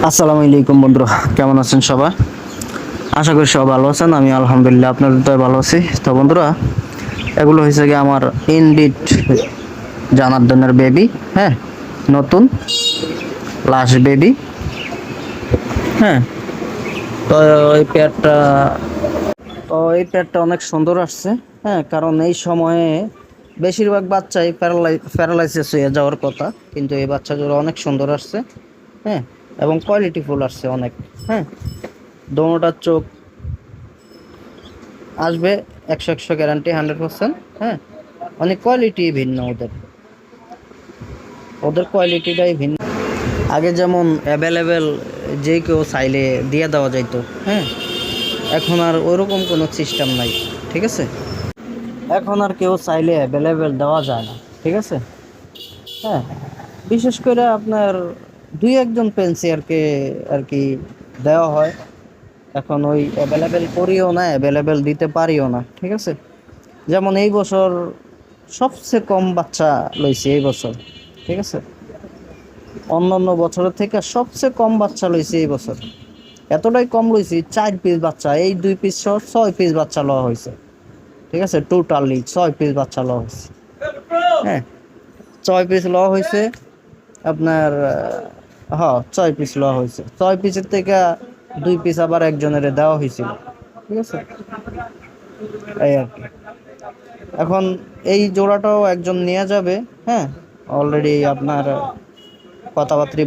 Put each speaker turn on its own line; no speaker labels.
আসসালামু আলাইকুম বন্ধুরা, কেমন আছেন সবাই? আশা করি সবাই ভালো আছেন। আমি আলহামদুলিল্লাহ আপনাদের তো ভালো আছি। তো বন্ধুরা, এগুলো হয়েছে কি আমার ইনডিড জানার্দনের বেবি। হ্যাঁ, নতুন লাস্ট বেবি। হ্যাঁ, তো এই পেয়ারটা এই পেয়ারটা অনেক সুন্দর আসছে। হ্যাঁ, কারণ এই সময়ে বেশিরভাগ বাচ্চাই প্যারালাইসিস হয়ে যাওয়ার কথা, কিন্তু এই বাচ্চাগুলো অনেক সুন্দর আসছে। হ্যাঁ, এবং কোয়ালিটিফুল আসছে অনেক। হ্যাঁ, দোনোটার চোখ আসবে 100 গ্যারান্টি, 100%। হ্যাঁ, অনেক কোয়ালিটি ভিন্ন, ওদের ওদের কোয়ালিটিটাই ভিন্ন। আগে যেমন অ্যাভেলেবেল যে কেউ চাইলে দিয়ে দেওয়া যাইতো। হ্যাঁ, এখন আর ওইরকম কোনো সিস্টেম নাই। ঠিক আছে, এখন আর কেউ চাইলে অ্যাভেলেবেল দেওয়া যায় না। ঠিক আছে। হ্যাঁ, বিশেষ করে আপনার দুই একজন পেন্সিয়ারকে আর কি দেওয়া হয়। এখন ওই অ্যাভেলেবেল করিও না, অ্যাভেলেবেল দিতে পারিও না। ঠিক আছে, যেমন এই বছর সবচেয়ে কম বাচ্চা লইছে এই বছর। ঠিক আছে, অন্যান্য বছরের থেকে সবচেয়ে কম বাচ্চা লইছে এই বছর। এতটাই কম লইছি, 4 পিস বাচ্চা, এই 2 পিস সহ 6 পিস বাচ্চা লওয়া হয়েছে। ঠিক আছে, টোটালি 6 পিস বাচ্চা লওয়া হয়েছে। হ্যাঁ, 6 পিস লওয়া হয়েছে আপনার। হ্যাঁ, 6 পিস লওয়া হয়েছে। 6 পিসের থেকে 2 পিস আবার একজনের দেওয়া হয়েছিল। ঠিক আছে, এই আর কি। এখন এই জোড়াটাও একজন নিয়ে যাবে। হ্যাঁ, অলরেডি আপনার কথাবার্তা